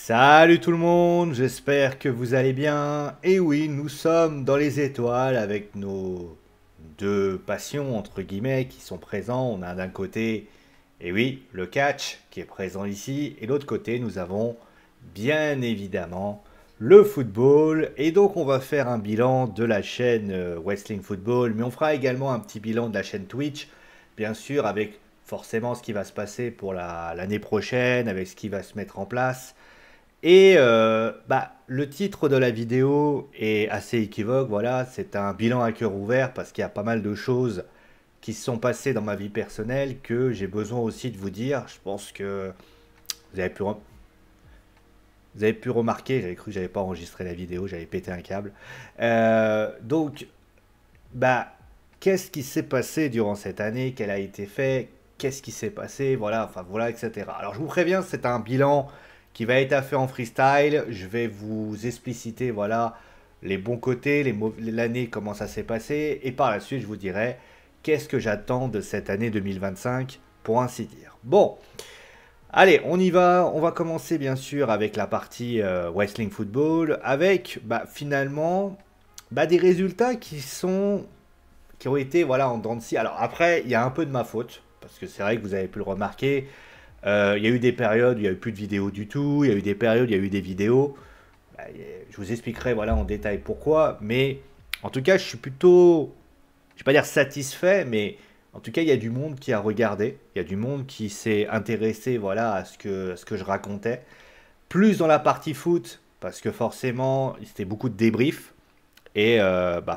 Salut tout le monde, j'espère que vous allez bien. Et oui, nous sommes dans les étoiles avec nos deux passions, entre guillemets, qui sont présents. On a d'un côté, et oui, le catch qui est présent ici. Et de l'autre côté, nous avons bien évidemment le football. Et donc, on va faire un bilan de la chaîne Wrestling Football. Mais on fera également un petit bilan de la chaîne Twitch, bien sûr, avec forcément ce qui va se passer pour l'année prochaine, avec ce qui va se mettre en place. Et le titre de la vidéo est assez équivoque, voilà, c'est un bilan à cœur ouvert parce qu'il y a pas mal de choses qui se sont passées dans ma vie personnelle que j'ai besoin aussi de vous dire. Je pense que vous avez pu, vous avez pu remarquer, j'avais cru que j'avais pas enregistré la vidéo, j'avais pété un câble. Donc, bah, qu'est-ce qui s'est passé durant cette année? Quel a été fait? Qu'est-ce qui s'est passé? Voilà, enfin voilà, etc. Alors je vous préviens, c'est un bilan qui va être fait en freestyle. Je vais vous expliciter, voilà, les bons côtés, l'année, comment ça s'est passé. Et par la suite, je vous dirai qu'est-ce que j'attends de cette année 2025, pour ainsi dire. Bon, allez, on y va. On va commencer bien sûr avec la partie Wrestling Football, avec finalement des résultats qui ont été voilà, en dents de scie. Alors après, il y a un peu de ma faute, parce que c'est vrai que vous avez pu le remarquer. Il y a eu des périodes où il n'y a eu plus de vidéos du tout, il y a eu des périodes où il y a eu des vidéos. Je vous expliquerai voilà, en détail pourquoi, mais en tout cas, je suis plutôt, je vais pas dire satisfait, mais en tout cas, il y a du monde qui a regardé, il y a du monde qui s'est intéressé voilà, à ce que je racontais. Plus dans la partie foot, parce que forcément, c'était beaucoup de débriefs. Et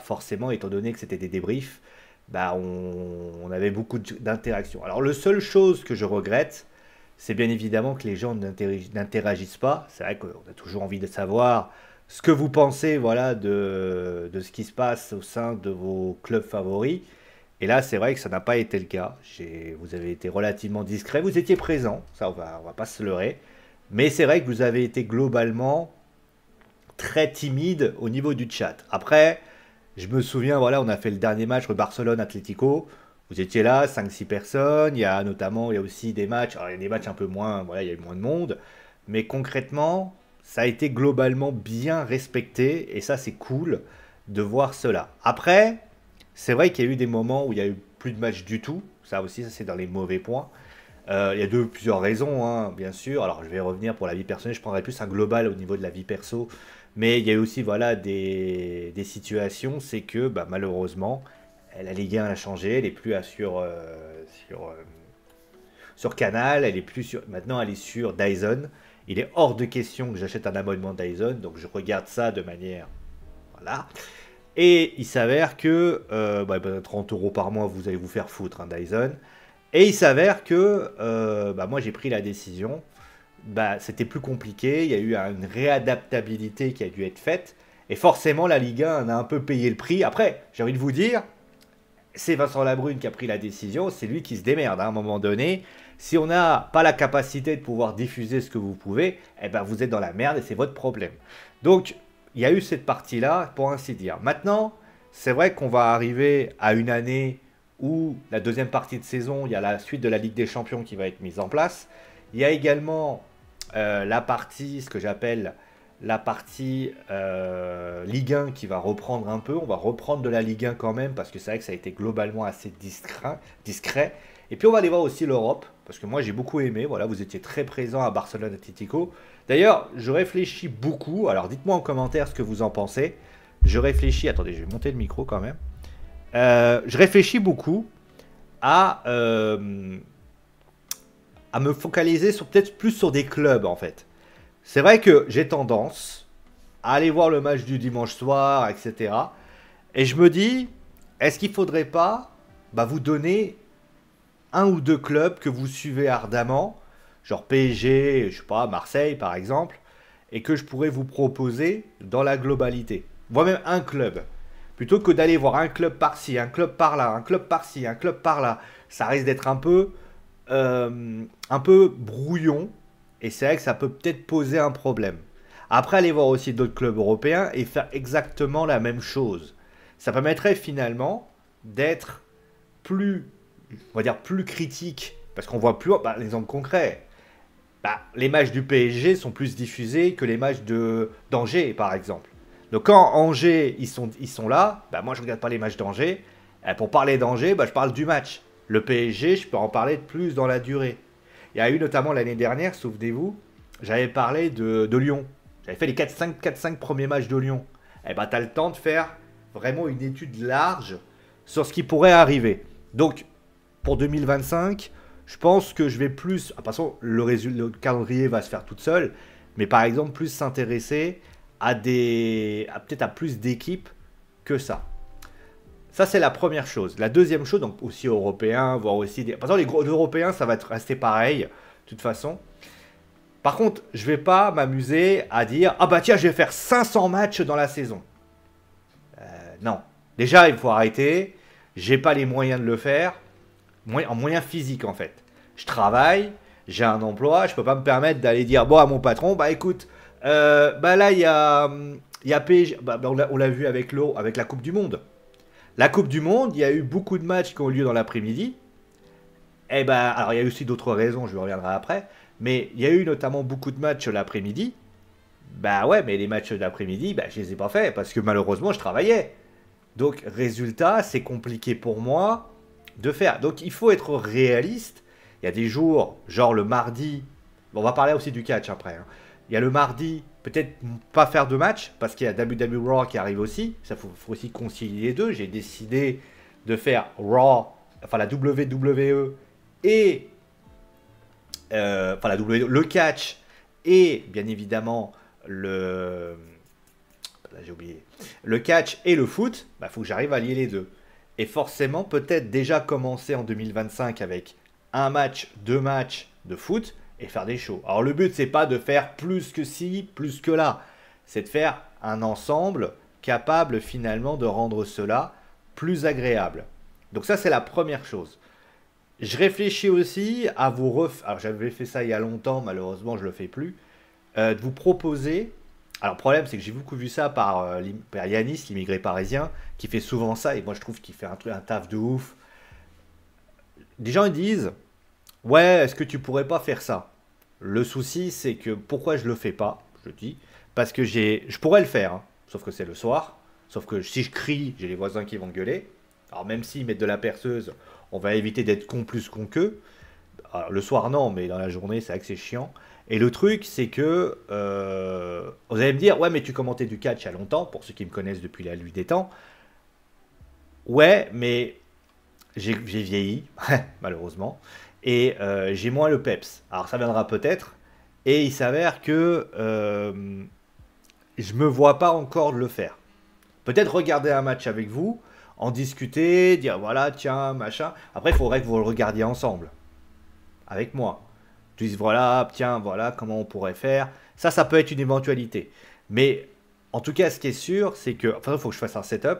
forcément, étant donné que c'était des débriefs, on avait beaucoup d'interactions. Alors, la seule chose que je regrette, c'est bien évidemment que les gens n'interagissent pas. C'est vrai qu'on a toujours envie de savoir ce que vous pensez voilà, de ce qui se passe au sein de vos clubs favoris. Et là, c'est vrai que ça n'a pas été le cas. Vous avez été relativement discret. Vous étiez présent, ça on va pas se leurrer. Mais c'est vrai que vous avez été globalement très timide au niveau du chat. Après, je me souviens, voilà, on a fait le dernier match, le Barcelone-Atlético. Vous étiez là, 5 6 personnes. Il y a aussi des matchs. Alors, il y a des matchs un peu moins, voilà, il y a eu moins de monde. Mais concrètement, ça a été globalement bien respecté. Et ça, c'est cool de voir cela. Après, c'est vrai qu'il y a eu des moments où il y a eu plus de matchs du tout. Ça aussi, ça c'est dans les mauvais points. Il y a plusieurs raisons, hein, bien sûr. Alors, je vais revenir pour la vie personnelle. Je prendrai plus un global au niveau de la vie perso. Mais il y a aussi voilà, des situations. C'est que malheureusement, la Ligue 1 a changé. Elle est plus sur Canal. Elle est plus sur, maintenant, elle est sur Dyson. Il est hors de question que j'achète un abonnement Dyson. Donc, je regarde ça de manière. Voilà. Et il s'avère que 30 euros par mois, vous allez vous faire foutre, un Dyson. Et il s'avère que moi j'ai pris la décision, c'était plus compliqué, il y a eu une réadaptabilité qui a dû être faite, et forcément la Ligue 1 en a un peu payé le prix. Après, j'ai envie de vous dire, c'est Vincent Labrune qui a pris la décision, c'est lui qui se démerde à un moment donné. Si on n'a pas la capacité de pouvoir diffuser ce que vous pouvez, vous êtes dans la merde et c'est votre problème. Donc, il y a eu cette partie-là, pour ainsi dire. Maintenant, c'est vrai qu'on va arriver à une année où la deuxième partie de saison, il y a la suite de la Ligue des Champions qui va être mise en place. Il y a également la partie, ce que j'appelle la partie Ligue 1 qui va reprendre un peu. On va reprendre de la Ligue 1 quand même, parce que c'est vrai que ça a été globalement assez discret. Et puis on va aller voir aussi l'Europe, parce que moi j'ai beaucoup aimé. Voilà, vous étiez très présent à Barcelone Atlético. D'ailleurs, je réfléchis beaucoup. Alors dites-moi en commentaire ce que vous en pensez. Je réfléchis. Attendez, je vais monter le micro quand même. Je réfléchis beaucoup à, euh, à me focaliser sur peut-être plus sur des clubs en fait. C'est vrai que j'ai tendance à aller voir le match du dimanche soir, etc. Et je me dis, est-ce qu'il ne faudrait pas vous donner un ou deux clubs que vous suivez ardemment, genre PSG, je sais pas, Marseille par exemple, et que je pourrais vous proposer dans la globalité. Moi-même un club. Plutôt que d'aller voir un club par-ci, un club par-là, un club par-ci, un club par-là. Ça risque d'être un peu brouillon. Et c'est vrai que ça peut peut-être poser un problème. Après, aller voir aussi d'autres clubs européens et faire exactement la même chose. Ça permettrait finalement d'être plus, on va dire, plus critique. Parce qu'on voit plus, l'exemple concret. bah, les matchs du PSG sont plus diffusés que les matchs d'Angers, par exemple. Donc quand Angers, ils sont là, bah, moi je regarde pas les matchs d'Angers. Pour parler d'Angers, bah, je parle du match. Le PSG, je peux en parler de plus dans la durée. Il y a eu notamment l'année dernière, souvenez-vous, j'avais parlé de Lyon. J'avais fait les 4-5 premiers matchs de Lyon. Et bah, tu as le temps de faire vraiment une étude large sur ce qui pourrait arriver. Donc, pour 2025, je pense que je vais plus... De toute façon, le calendrier va se faire toute seule. Mais par exemple, plus s'intéresser peut-être à plus d'équipes que ça. Ça, c'est la première chose. La deuxième chose, donc aussi européens, voire aussi... Par exemple, les gros européens, ça va rester pareil, de toute façon. Par contre, je vais pas m'amuser à dire ah bah tiens, je vais faire 500 matchs dans la saison. Non. Déjà, il faut arrêter. J'ai pas les moyens de le faire. En moyens physiques, en fait. Je travaille, j'ai un emploi, je peux pas me permettre d'aller dire bon à mon patron, bah écoute, bah là il y a PSG, bah, on l'a vu avec avec la Coupe du Monde. La Coupe du Monde, il y a eu beaucoup de matchs qui ont eu lieu dans l'après-midi. Et ben, alors il y a eu aussi d'autres raisons, je reviendrai après. Mais il y a eu notamment beaucoup de matchs l'après-midi. Bah ouais, mais les matchs d'après-midi, bah, je les ai pas faits parce que malheureusement je travaillais. Donc résultat, c'est compliqué pour moi de faire. Donc il faut être réaliste. Il y a des jours, genre le mardi. Bon, on va parler aussi du catch après. Hein. Il y a le mardi, peut-être pas faire de match parce qu'il y a WWE Raw qui arrive aussi. Ça faut aussi concilier les deux. J'ai décidé de faire Raw, enfin la WWE et le catch et bien évidemment là, j'ai oublié, le catch et le foot. Bah, faut que j'arrive à lier les deux. Et forcément, peut-être déjà commencer en 2025 avec un match, deux matchs de foot et faire des shows. Alors le but, c'est pas de faire plus que ci, plus que là. C'est de faire un ensemble capable finalement de rendre cela plus agréable. Donc ça, c'est la première chose. Je réfléchis aussi à vous refaire... Alors j'avais fait ça il y a longtemps, malheureusement je ne le fais plus. De vous proposer... Alors le problème, c'est que j'ai beaucoup vu ça par Yanis, l'immigré parisien, qui fait souvent ça, et moi je trouve qu'il fait un taf de ouf. Des gens ils disent, ouais, est-ce que tu pourrais pas faire ça? Le souci, c'est que pourquoi je le fais pas, je dis, parce que je pourrais le faire, hein, sauf que c'est le soir, sauf que si je crie, j'ai les voisins qui vont gueuler. Alors même s'ils mettent de la perceuse, on va éviter d'être con plus con qu'eux. Alors, le soir non, mais dans la journée, c'est vrai que c'est chiant. Et le truc, c'est que vous allez me dire, ouais, mais tu commentais du catch il y a longtemps, pour ceux qui me connaissent depuis la nuit des temps. Ouais, mais j'ai vieilli, malheureusement, et j'ai moins le peps. Alors ça viendra peut-être, et il s'avère que je me vois pas encore le faire. Peut-être regarder un match avec vous, en discuter, dire voilà, tiens, machin. Après, il faudrait que vous le regardiez ensemble, avec moi. Tu dis voilà, tiens, voilà comment on pourrait faire. Ça peut être une éventualité. Mais en tout cas, ce qui est sûr, c'est que, enfin, il faut que je fasse un setup.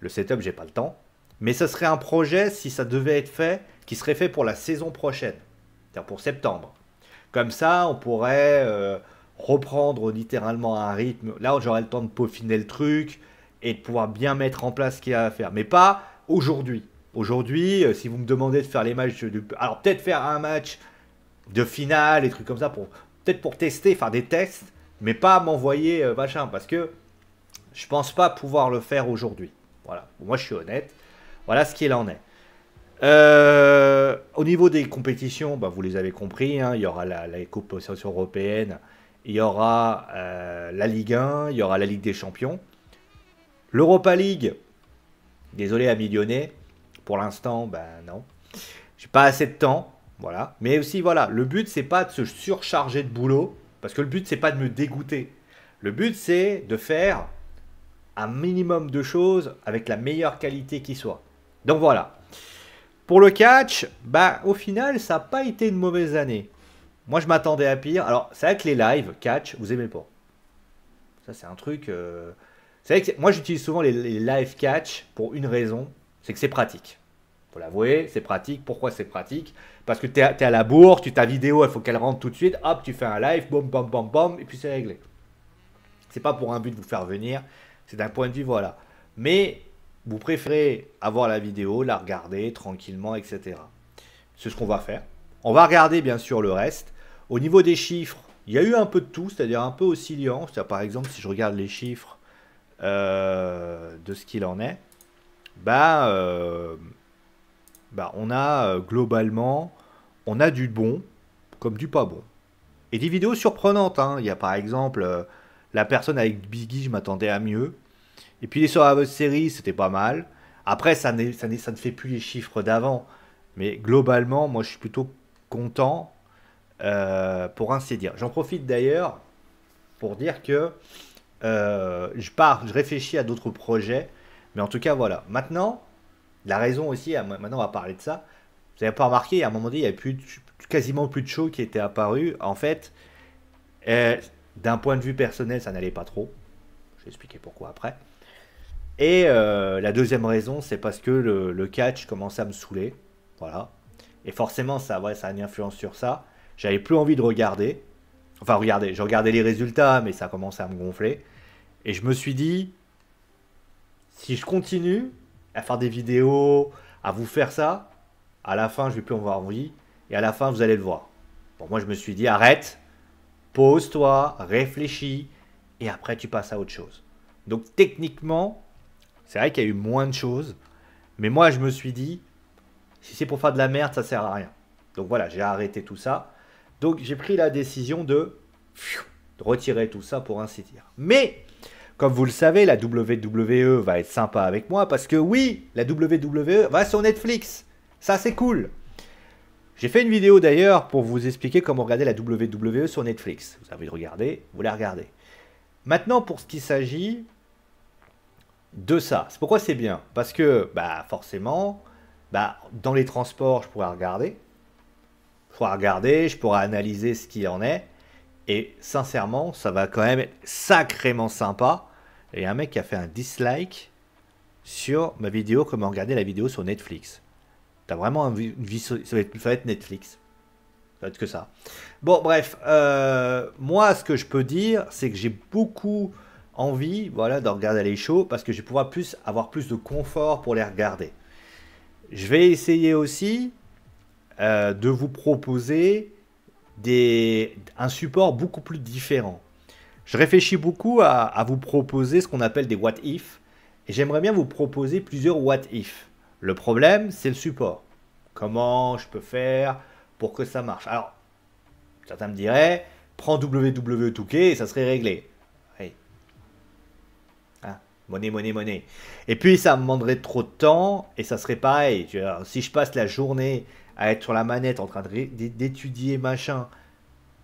Le setup, j'ai pas le temps. Mais ce serait un projet, si ça devait être fait, qui serait fait pour la saison prochaine. C'est-à-dire pour septembre. Comme ça, on pourrait reprendre littéralement un rythme. Là, j'aurais le temps de peaufiner le truc et de pouvoir bien mettre en place ce qu'il y a à faire. Mais pas aujourd'hui. Aujourd'hui, si vous me demandez de faire les matchs... Alors peut-être faire un match de finale, et trucs comme ça, peut-être pour tester, faire des tests, mais pas m'envoyer machin, parce que je pense pas pouvoir le faire aujourd'hui. Voilà, moi je suis honnête. Voilà ce qu'il en est. Au niveau des compétitions, bah, vous les avez compris, hein, il y aura la Coupe européenne, il y aura la Ligue 1, il y aura la Ligue des Champions. L'Europa League, désolé à Lyonnais, pour l'instant, ben non. J'ai pas assez de temps, voilà. Mais aussi, voilà, le but, c'est pas de se surcharger de boulot, parce que le but, c'est pas de me dégoûter. Le but, c'est de faire un minimum de choses avec la meilleure qualité qui soit. Donc voilà. Pour le catch, bah, au final, ça n'a pas été une mauvaise année. Moi, je m'attendais à pire. Alors, c'est vrai que les lives, catch, vous aimez pas. Ça, c'est un truc... C'est vrai que moi, j'utilise souvent les live catch pour une raison, c'est que c'est pratique. Faut l'avouer, c'est pratique. Pourquoi c'est pratique? Parce que tu es à la bourre, ta vidéo, il faut qu'elle rentre tout de suite. Hop, tu fais un live, boum, bam, bam, bam, et puis c'est réglé. C'est pas pour un but de vous faire venir, c'est d'un point de vue, voilà. Mais vous préférez avoir la vidéo, la regarder tranquillement, etc. C'est ce qu'on va faire. On va regarder bien sûr le reste. Au niveau des chiffres, il y a eu un peu de tout, c'est-à-dire un peu oscillant. C'est-à-dire, par exemple, si je regarde les chiffres de ce qu'il en est, bah, on a globalement, on a du bon comme du pas bon. Et des vidéos surprenantes, hein. Il y a par exemple la personne avec Biggie, je m'attendais à mieux. Et puis les Survivor Series, c'était pas mal. Après, ça ne fait plus les chiffres d'avant. Mais globalement, moi, je suis plutôt content, pour ainsi dire. J'en profite d'ailleurs pour dire que je réfléchis à d'autres projets. Mais en tout cas, voilà. Maintenant, la raison aussi, maintenant on va parler de ça. Vous n'avez pas remarqué, à un moment donné, il n'y avait quasiment plus de shows qui étaient apparus. En fait, euh, d'un point de vue personnel, ça n'allait pas trop. Je vais expliquer pourquoi après. Et la deuxième raison, c'est parce que le catch commençait à me saouler. Voilà. Et forcément, ça, ouais, ça a une influence sur ça. J'avais plus envie de regarder. Enfin, regardez, je regardais les résultats, mais ça commençait à me gonfler. Et je me suis dit, si je continue à faire des vidéos, à vous faire ça, à la fin, je vais plus en avoir envie. Et à la fin, vous allez le voir. Bon, moi, je me suis dit, arrête, pose-toi, réfléchis, et après, tu passes à autre chose. Donc, techniquement, c'est vrai qu'il y a eu moins de choses. Mais moi, je me suis dit, si c'est pour faire de la merde, ça sert à rien. Donc voilà, j'ai arrêté tout ça. Donc j'ai pris la décision de retirer tout ça pour ainsi dire. Mais, comme vous le savez, la WWE va être sympa avec moi parce que oui, la WWE va sur Netflix. Ça, c'est cool. J'ai fait une vidéo d'ailleurs pour vous expliquer comment regarder la WWE sur Netflix. Vous avez envie de regarder, vous la regardez. Maintenant, pour ce qui s'agit de ça, c'est pourquoi c'est bien. Parce que, bah, forcément, bah, dans les transports, je pourrais regarder. Je pourrais analyser ce qu'il en est. Et sincèrement, ça va quand même être sacrément sympa. Et un mec qui a fait un dislike sur ma vidéo, comment regarder la vidéo sur Netflix. T'as vraiment une vie, ça va être Netflix. Ça va être que ça. Bon, bref, moi, ce que je peux dire, c'est que j'ai beaucoup envie, voilà, de regarder les shows parce que je vais pouvoir avoir plus de confort pour les regarder. Je vais essayer aussi de vous proposer un support beaucoup plus différent. Je réfléchis beaucoup à vous proposer ce qu'on appelle des what if, et j'aimerais bien vous proposer plusieurs what if. Le problème, c'est le support. Comment je peux faire pour que ça marche? Alors, certains me diraient, prends WWE 2K et ça serait réglé. Oui. Hein, monnaie, monnaie, monnaie. Et puis, ça me demanderait trop de temps, et ça serait pareil. Si je passe la journée à être sur la manette en train d'étudier machin,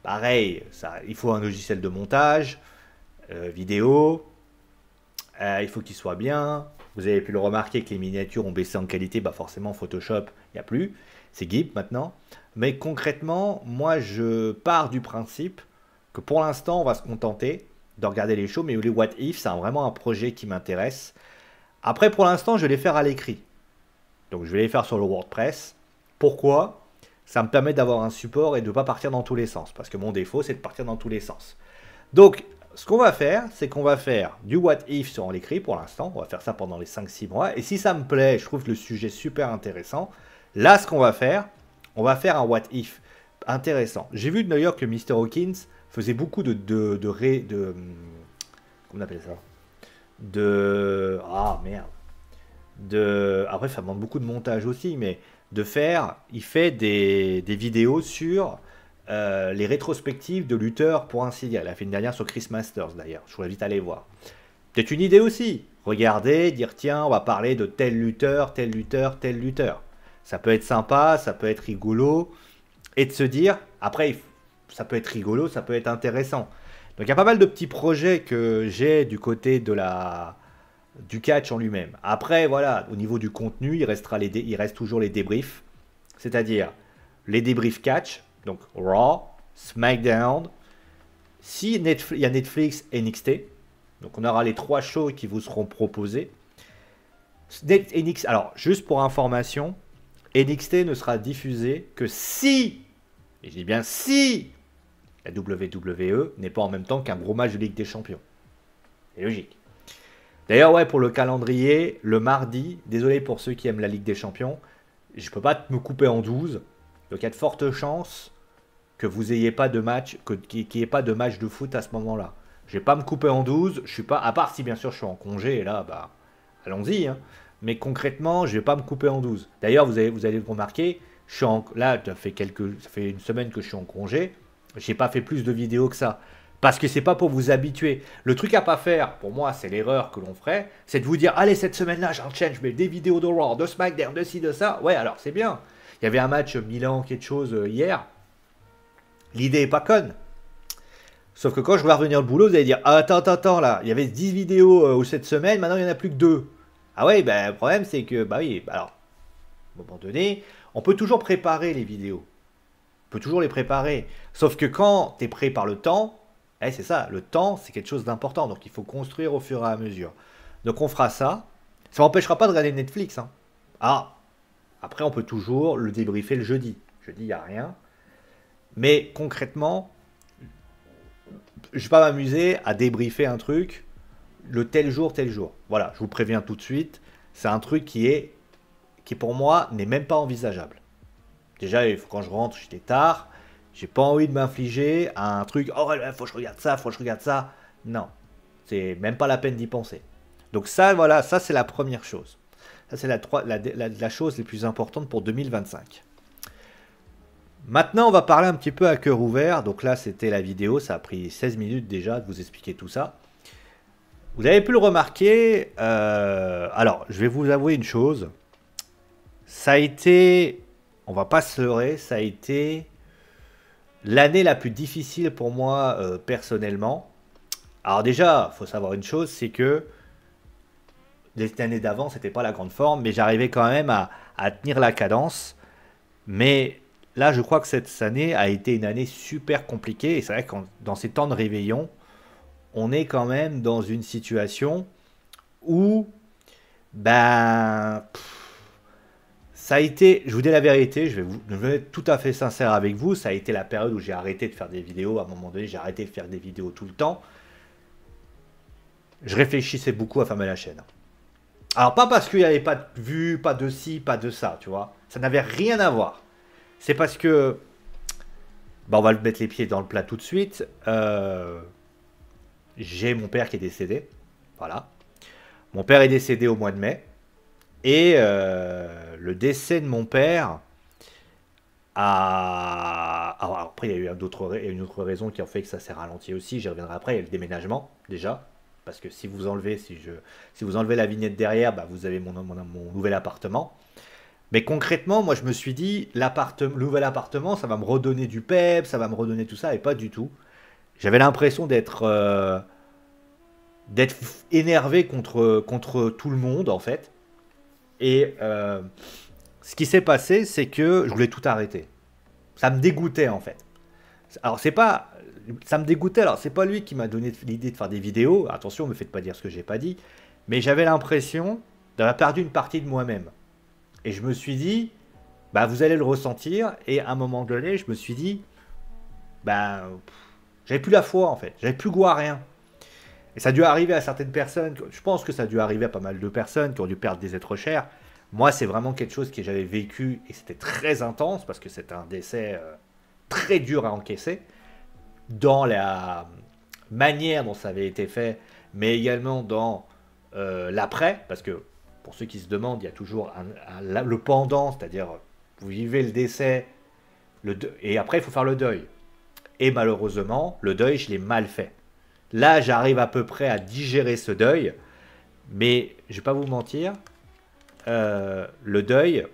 pareil, ça, il faut un logiciel de montage, vidéo, il faut qu'il soit bien. Vous avez pu le remarquer que les miniatures ont baissé en qualité, bah forcément Photoshop, il n'y a plus, c'est GIMP maintenant. Mais concrètement, moi je pars du principe que pour l'instant on va se contenter de regarder les shows, mais les what if, c'est vraiment un projet qui m'intéresse. Après pour l'instant je vais les faire à l'écrit. Donc je vais les faire sur le WordPress. Pourquoi? Ça me permet d'avoir un support et de ne pas partir dans tous les sens. Parce que mon défaut, c'est de partir dans tous les sens. Donc, ce qu'on va faire, c'est qu'on va faire du what if sur l'écrit pour l'instant. On va faire ça pendant les 5-6 mois. Et si ça me plaît, je trouve le sujet super intéressant. Là, ce qu'on va faire, on va faire un what if intéressant. J'ai vu d'ailleurs que Mr. Hawkins faisait beaucoup comment on appelle ça? Ah, merde. Après, ça demande beaucoup de montage aussi, mais il fait des vidéos sur les rétrospectives de lutteurs, pour ainsi dire. Il a fait une dernière sur Chris Masters d'ailleurs, je vous invite à aller voir. Peut-être une idée aussi, regardez, dire tiens, on va parler de tel lutteur, tel lutteur, tel lutteur. Ça peut être sympa, ça peut être rigolo, et de se dire, après, ça peut être rigolo, ça peut être intéressant. Donc il y a pas mal de petits projets que j'ai du côté du catch en lui-même. Après, voilà, au niveau du contenu, il reste toujours les débriefs, c'est-à-dire les débriefs catch, donc Raw, SmackDown, si il y a Netflix et NXT, donc on aura les 3 shows qui vous seront proposés. Alors, juste pour information, NXT ne sera diffusé que si, et je dis bien si, la WWE n'est pas en même temps qu'un gros match de Ligue des Champions. C'est logique. D'ailleurs, ouais, pour le calendrier, le mardi, désolé pour ceux qui aiment la Ligue des Champions, je ne peux pas me couper en 12. Donc il y a de fortes chances que vous ayez pas de match, qu'il n'y ait pas de match de foot à ce moment-là. Je vais pas me couper en 12, je suis pas, à part si bien sûr je suis en congé, et là, bah, allons-y, hein. Mais concrètement, je vais pas me couper en 12. D'ailleurs, vous allez le remarquer, là, ça fait une semaine que je suis en congé, j'ai pas fait plus de vidéos que ça. Parce que c'est pas pour vous habituer. Le truc à pas faire, pour moi, c'est l'erreur que l'on ferait, c'est de vous dire, allez, cette semaine-là, j'enchaîne, je mets des vidéos de Raw, de SmackDown, de ci, de ça. Ouais, alors c'est bien. Il y avait un match Milan, quelque chose, hier. L'idée est pas conne. Sauf que quand je vais revenir au boulot, vous allez dire, ah, attends, là, il y avait 10 vidéos cette semaine, maintenant il n'y en a plus que 2. Ah ouais, ben, le problème c'est que, bah oui, alors, à un moment donné, on peut toujours préparer les vidéos. On peut toujours les préparer. Sauf que quand tu es prêt par le temps, c'est ça, le temps c'est quelque chose d'important, donc il faut construire au fur et à mesure. Donc on fera ça. Ça m'empêchera pas de regarder Netflix, hein. Ah, après on peut toujours le débriefer le jeudi. Jeudi, il n'y a rien. Mais concrètement, je vais pas m'amuser à débriefer un truc le tel jour, tel jour. Voilà, je vous préviens tout de suite, c'est un truc qui pour moi n'est même pas envisageable. Déjà, quand je rentre, j'étais tard, j'ai pas envie de m'infliger à un truc, oh, faut que je regarde ça, faut que je regarde ça. Non, c'est même pas la peine d'y penser. Donc ça, voilà, ça c'est la première chose. Ça c'est la chose les plus importante pour 2025. Maintenant, on va parler un petit peu à cœur ouvert. Donc là, c'était la vidéo. Ça a pris 16 minutes déjà de vous expliquer tout ça. Vous avez pu le remarquer. Alors, je vais vous avouer une chose. Ça a été, on va pas se leurrer, ça a été l'année la plus difficile pour moi personnellement. Alors déjà, il faut savoir une chose, c'est que les années d'avant, c'était pas la grande forme, mais j'arrivais quand même à tenir la cadence. Mais là, je crois que cette année a été une année super compliquée. Et c'est vrai que dans ces temps de réveillon, on est quand même dans une situation où, ben, ça a été, je vous dis la vérité, je vais être tout à fait sincère avec vous, ça a été la période où j'ai arrêté de faire des vidéos. À un moment donné, j'ai arrêté de faire des vidéos tout le temps. Je réfléchissais beaucoup à fermer la chaîne. Alors, pas parce qu'il n'y avait pas de vues, pas de ci, pas de ça, tu vois. Ça n'avait rien à voir. C'est parce que, bah, on va le mettre les pieds dans le plat tout de suite. J'ai mon père qui est décédé. Voilà. Mon père est décédé au mois de mai. Et le décès de mon père a... Alors, après, il y a eu une autre raison qui a fait que ça s'est ralenti aussi. J'y reviendrai après. Il y a le déménagement, déjà. Parce que si vous enlevez, si vous enlevez la vignette derrière, bah, vous avez mon nouvel appartement. Mais concrètement, moi, je me suis dit, le nouvel appartement, ça va me redonner du pep, ça va me redonner tout ça, et pas du tout. J'avais l'impression d'être énervé contre tout le monde, en fait. Et ce qui s'est passé, c'est que je voulais tout arrêter. Ça me dégoûtait, en fait. Alors, c'est pas... Ça me dégoûtait, alors c'est pas lui qui m'a donné l'idée de faire des vidéos. Attention, me faites pas dire ce que j'ai pas dit. Mais j'avais l'impression d'avoir perdu une partie de moi-même. Et je me suis dit, bah vous allez le ressentir. Et à un moment donné, je me suis dit, bah j'avais plus la foi en fait. J'avais plus goût à rien. Et ça a dû arriver à certaines personnes. Je pense que ça a dû arriver à pas mal de personnes qui ont dû perdre des êtres chers. Moi, c'est vraiment quelque chose que j'avais vécu et c'était très intense parce que c'était un décès très dur à encaisser dans la manière dont ça avait été fait, mais également dans l'après, parce que pour ceux qui se demandent, il y a toujours le pendant, c'est-à-dire vous vivez le décès, et après il faut faire le deuil. Et malheureusement, le deuil, je l'ai mal fait. Là, j'arrive à peu près à digérer ce deuil, mais je vais pas vous mentir, le deuil,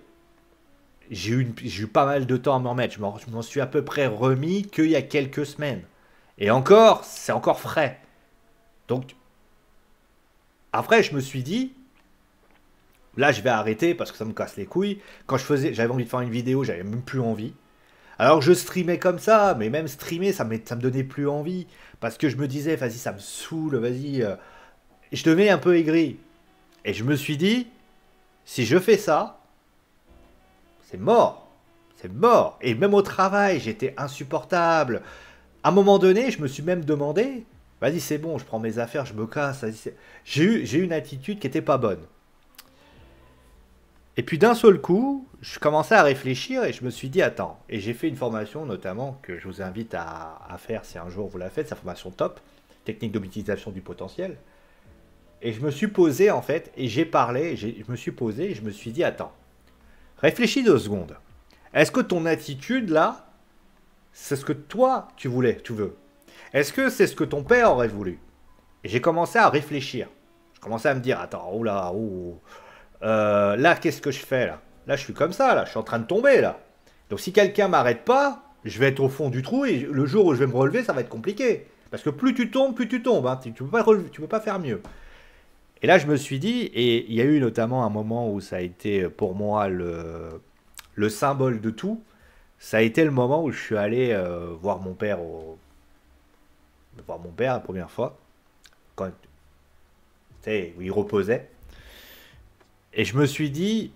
j'ai eu pas mal de temps à m'en remettre. Je m'en suis à peu près remis qu'il y a quelques semaines. Et encore, c'est encore frais. Donc, après, je me suis dit, là, je vais arrêter parce que ça me casse les couilles. Quand j'avais envie de faire une vidéo, j'avais même plus envie. Alors que je streamais comme ça, mais même streamer, ça me donnait plus envie. Parce que je me disais, vas-y, ça me saoule, vas-y. Je devenais un peu aigri. Et je me suis dit, si je fais ça, c'est mort. C'est mort. Et même au travail, j'étais insupportable. À un moment donné, je me suis même demandé, vas-y, c'est bon, je prends mes affaires, je me casse. J'ai eu une attitude qui n'était pas bonne. Et puis d'un seul coup, je commençais à réfléchir et je me suis dit, attends, et j'ai fait une formation notamment que je vous invite à faire si un jour vous la faites, c'est la formation top, technique d'optimisation du potentiel. Et je me suis posé en fait, et j'ai parlé, je me suis posé et je me suis dit, attends, réfléchis 2 secondes. Est-ce que ton attitude là, c'est ce que toi tu voulais, tu veux? Est-ce que c'est ce que ton père aurait voulu? Et j'ai commencé à réfléchir. Je commençais à me dire, attends, oh là, oh, là, qu'est-ce que je fais là? Là, je suis comme ça, là, je suis en train de tomber là. Donc si quelqu'un m'arrête pas, je vais être au fond du trou et le jour où je vais me relever, ça va être compliqué. Parce que plus tu tombes, hein, tu peux pas tu peux pas faire mieux. Et là, je me suis dit, et il y a eu notamment un moment où ça a été pour moi le symbole de tout. Ça a été le moment où je suis allé voir mon père la première fois, quand, tu sais, où il reposait. Et je me suis dit,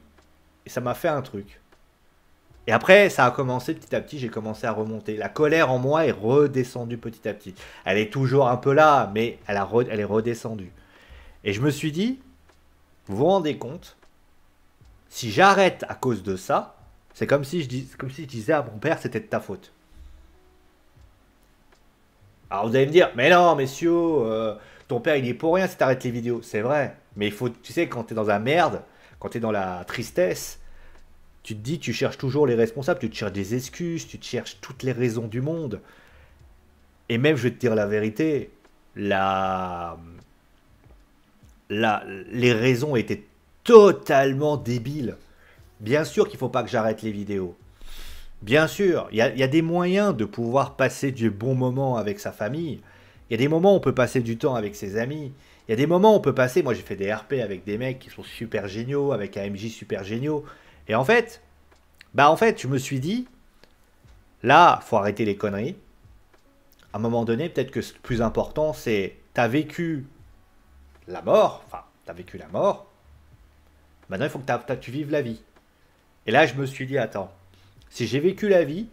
et ça m'a fait un truc. Et après, ça a commencé petit à petit, j'ai commencé à remonter. La colère en moi est redescendue petit à petit. Elle est toujours un peu là, mais elle est redescendue. Et je me suis dit, vous vous rendez compte, si j'arrête à cause de ça, c'est comme si je disais à mon père, c'était de ta faute. Alors vous allez me dire, mais non, messieurs, ton père il y est pour rien si t'arrêtes les vidéos. C'est vrai, mais il faut, tu sais, quand t'es dans la merde, quand t'es dans la tristesse, tu te dis, tu cherches toujours les responsables, tu te cherches des excuses, tu te cherches toutes les raisons du monde. Et même, je vais te dire la vérité, la, les raisons étaient totalement débiles. Bien sûr qu'il ne faut pas que j'arrête les vidéos. Bien sûr, il y a des moyens de pouvoir passer du bon moment avec sa famille. Il y a des moments où on peut passer du temps avec ses amis. Il y a des moments où on peut passer. Moi, j'ai fait des RP avec des mecs qui sont super géniaux, avec un MJ super géniaux. Et en fait, je me suis dit, là, faut arrêter les conneries. À un moment donné, peut-être que ce plus important, c'est, t'as vécu la mort. Enfin, t'as vécu la mort. Maintenant, il faut que tu vives la vie. Et là, je me suis dit, attends, si j'ai vécu la vie,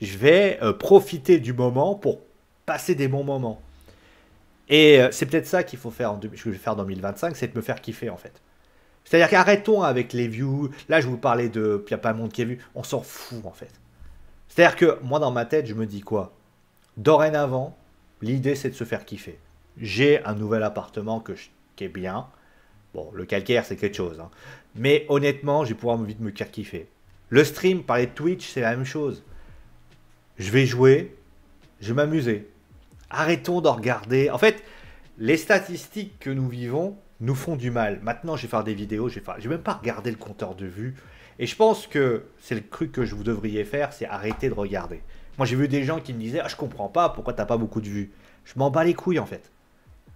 je vais profiter du moment pour passer des bons moments. Et c'est peut-être ça qu'il faut faire, je vais faire dans 2025, c'est de me faire kiffer en fait. C'est-à-dire qu'arrêtons avec les views. Là, je vous parlais de. Il n'y a pas un monde qui est vu. On s'en fout en fait. C'est-à-dire que moi, dans ma tête, je me dis quoi? Dorénavant, l'idée c'est de se faire kiffer. J'ai un nouvel appartement qui est bien. Bon, le calcaire, c'est quelque chose, hein. Mais honnêtement, je vais pouvoir vite me faire kiffer. Le stream, parler de Twitch, c'est la même chose. Je vais jouer, je vais m'amuser. Arrêtons de regarder. En fait, les statistiques que nous vivons nous font du mal. Maintenant, je vais faire des vidéos, je vais même pas regarder le compteur de vues. Et je pense que c'est le truc que vous devriez faire, c'est arrêter de regarder. Moi, j'ai vu des gens qui me disaient, ah, je comprends pas, pourquoi t'as pas beaucoup de vues. Je m'en bats les couilles, en fait.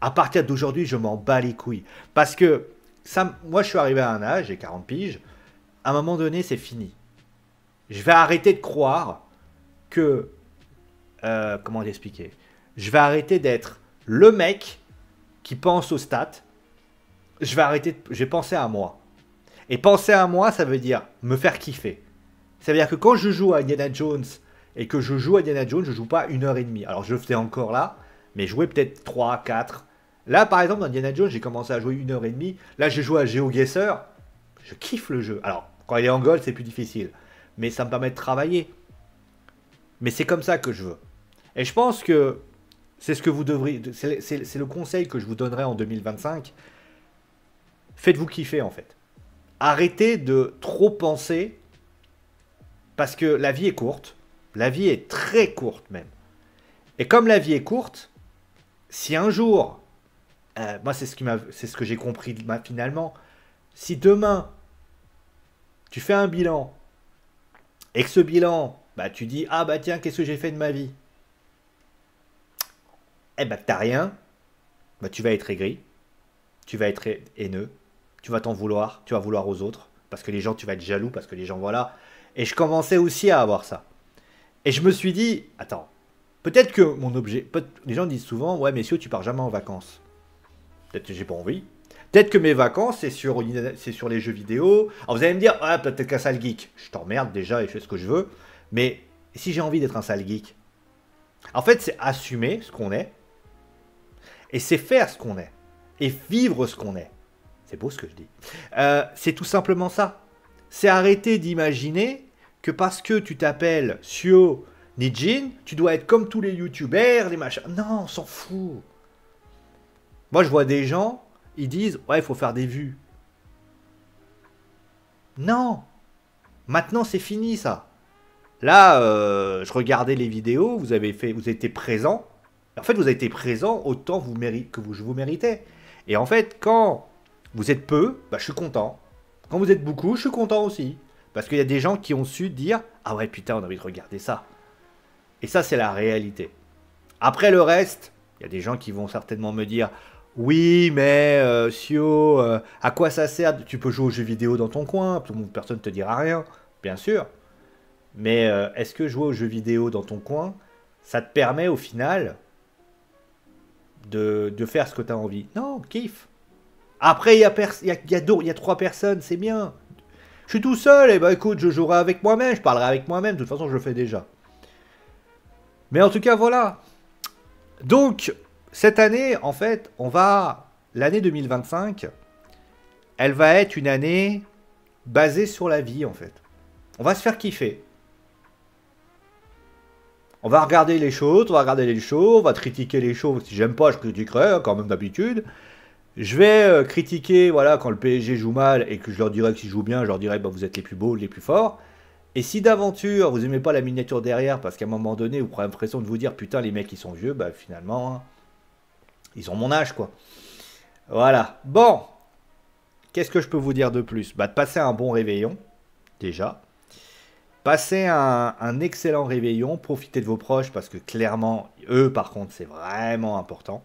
À partir d'aujourd'hui, je m'en bats les couilles. Parce que ça, moi, je suis arrivé à un âge, j'ai 40 piges. À un moment donné, c'est fini. Je vais arrêter de croire que... comment l'expliquer? Je vais arrêter d'être le mec qui pense aux stats. Je vais penser à moi. Et penser à moi, ça veut dire me faire kiffer. Ça veut dire que quand je joue à Indiana Jones et que je joue à Indiana Jones, je joue pas 1 heure et demie. Alors je le fais encore là, mais jouer peut-être 3, 4. Là, par exemple, dans Indiana Jones, j'ai commencé à jouer 1 heure et demie. Là, j'ai joué à GeoGuessr. Je kiffe le jeu. Alors, quand il est en gold, c'est plus difficile. Mais ça me permet de travailler. Mais c'est comme ça que je veux. Et je pense que c'est ce que vous devriez. C'est le conseil que je vous donnerai en 2025. Faites-vous kiffer en fait. Arrêtez de trop penser. Parce que la vie est courte. La vie est très courte même. Et comme la vie est courte, si un jour. Moi, c'est ce que j'ai compris finalement. Si demain, tu fais un bilan. Et que ce bilan, bah, tu dis, ah bah tiens, qu'est-ce que j'ai fait de ma vie? Eh ben, t'as rien, bah, tu vas être aigri, tu vas être haineux, tu vas t'en vouloir, tu vas vouloir aux autres, parce que les gens, tu vas être jaloux, parce que les gens, voilà. Et je commençais aussi à avoir ça. Et je me suis dit, attends, peut-être que mon objet, les gens disent souvent, ouais, messieurs, tu pars jamais en vacances. Peut-être que j'ai pas envie. Peut-être que mes vacances, c'est sur les jeux vidéo. Alors vous allez me dire, ah, peut-être qu'un sale geek. Je t'emmerde déjà et je fais ce que je veux. Mais si j'ai envie d'être un sale geek, en fait, c'est assumer ce qu'on est. Et c'est faire ce qu'on est. Et vivre ce qu'on est. C'est beau ce que je dis. C'est tout simplement ça. c'est arrêter d'imaginer que parce que tu t'appelles Sio Nijin, tu dois être comme tous les youtubeurs, les machins. Non, on s'en fout. Moi, je vois des gens, ils disent, ouais, il faut faire des vues. Non. Maintenant, c'est fini, ça. Là, je regardais les vidéos, vous avez été présent. En fait, vous avez été présent autant que je vous méritais. Et en fait, quand vous êtes peu, bah, je suis content. Quand vous êtes beaucoup, je suis content aussi. Parce qu'il y a des gens qui ont su dire, ah ouais, putain, on a envie de regarder ça. Et ça, c'est la réalité. Après le reste, il y a des gens qui vont certainement me dire, oui, mais Sio, à quoi ça sert? Tu peux jouer aux jeux vidéo dans ton coin, personne ne te dira rien, bien sûr. Mais est-ce que jouer aux jeux vidéo dans ton coin, ça te permet au final de faire ce que tu as envie? Non, kiffe. Après, il y a 3 personnes, c'est bien. Je suis tout seul, et bah écoute, je jouerai avec moi-même, je parlerai avec moi-même, de toute façon, je le fais déjà. Mais en tout cas, voilà. Donc, cette année, en fait, l'année 2025, elle va être une année basée sur la vie, en fait. On va se faire kiffer. On va regarder les choses, on va critiquer les choses. Si j'aime pas, je critiquerai, hein, quand même d'habitude. Je vais critiquer, voilà, quand le PSG joue mal et que je leur dirai que s'ils jouent bien, je leur dirai, bah, vous êtes les plus beaux, les plus forts. Et si d'aventure, vous aimez pas la miniature derrière, parce qu'à un moment donné, vous prenez l'impression de vous dire, putain, les mecs, ils sont vieux, bah, finalement, hein, ils ont mon âge, quoi. Voilà. Bon. Qu'est-ce que je peux vous dire de plus? Bah, de passer un bon réveillon, déjà. Passez un excellent réveillon, profitez de vos proches, parce que clairement, eux, par contre, c'est vraiment important.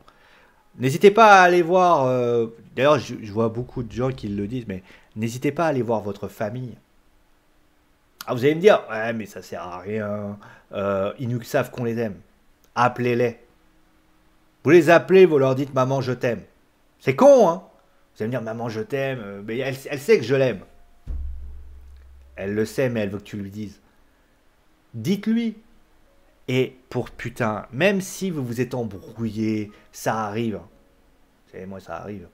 N'hésitez pas à aller voir, d'ailleurs, je vois beaucoup de gens qui le disent, mais n'hésitez pas à aller voir votre famille. Ah, vous allez me dire, ouais, mais ça sert à rien. Ils nous savent qu'on les aime. Appelez-les. Vous les appelez, vous leur dites, maman, je t'aime. C'est con, hein? Vous allez me dire, maman, je t'aime. Mais elle sait que je l'aime. Elle le sait, mais elle veut que tu lui dises. Dites-lui. Et pour putain, même si vous vous êtes embrouillé, ça arrive. Vous savez, moi, ça arrive.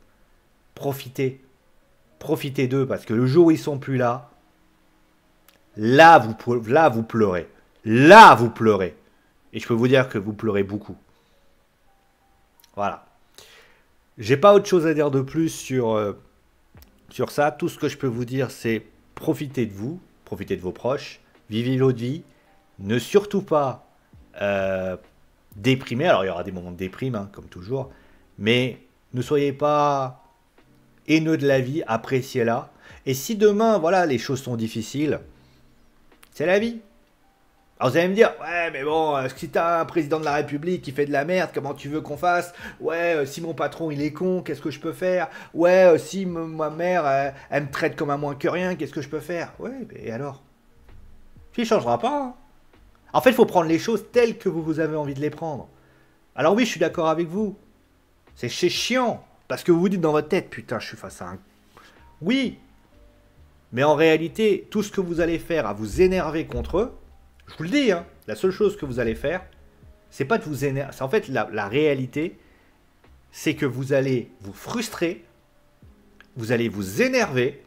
Profitez. Profitez d'eux, parce que le jour où ils sont plus là, là, vous pleurez. Là, vous pleurez. Et je peux vous dire que vous pleurez beaucoup. Voilà. J'ai pas autre chose à dire de plus sur ça. Tout ce que je peux vous dire, c'est profitez de vous, profitez de vos proches, vivez votre vie. Ne surtout pas déprimer. Alors, il y aura des moments de déprime, hein, comme toujours. Mais ne soyez pas haineux de la vie, appréciez-la. Et si demain, voilà, les choses sont difficiles, c'est la vie. Alors vous allez me dire, ouais, mais bon, si t'as un président de la République qui fait de la merde, comment tu veux qu'on fasse? Ouais, si mon patron il est con, qu'est-ce que je peux faire? Ouais, si ma mère, elle me traite comme un moins que rien, qu'est-ce que je peux faire? Ouais, et alors? Il changera pas. Hein. En fait, il faut prendre les choses telles que vous avez envie de les prendre. Alors oui, je suis d'accord avec vous. C'est chiant. Parce que vous vous dites dans votre tête, putain, je suis face à un... Oui. Mais en réalité, tout ce que vous allez faire à vous énerver contre eux, je vous le dis, hein, la seule chose que vous allez faire, c'est pas de vous énerver. En fait, la réalité, c'est que vous allez vous frustrer, vous allez vous énerver,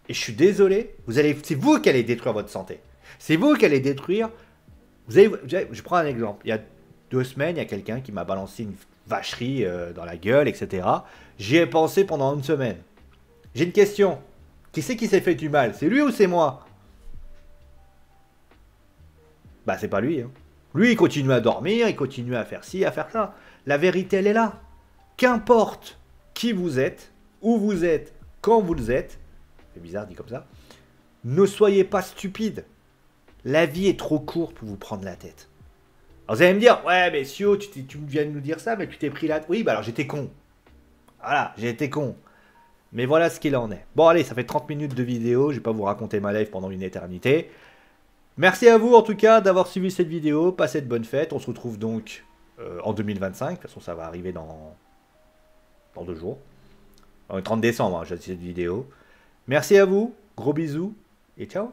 et je suis désolé, c'est vous qui allez détruire votre santé. C'est vous qui allez détruire... je prends un exemple. Il y a 2 semaines, il y a quelqu'un qui m'a balancé une vacherie dans la gueule, etc. J'y ai pensé pendant 1 semaine. J'ai une question. Qui c'est qui s'est fait du mal? C'est lui ou c'est moi? Bah, c'est pas lui. Hein. Lui, il continue à dormir, il continue à faire ci, à faire ça. La vérité, elle est là. Qu'importe qui vous êtes, où vous êtes, quand vous le êtes, c'est bizarre dit comme ça, ne soyez pas stupide. La vie est trop courte pour vous prendre la tête. Alors vous allez me dire, ouais, mais Sio, tu viens de nous dire ça, mais tu t'es pris la... Oui, bah alors j'étais con. Voilà, j'ai été con. Mais voilà ce qu'il en est. Bon, allez, ça fait 30 minutes de vidéo. Je vais pas vous raconter ma life pendant une éternité. Merci à vous, en tout cas, d'avoir suivi cette vidéo. Passez de bonnes fêtes. On se retrouve donc en 2025. De toute façon, ça va arriver dans 2 jours. Le 30 décembre, hein, j'ai cette vidéo. Merci à vous. Gros bisous. Et ciao.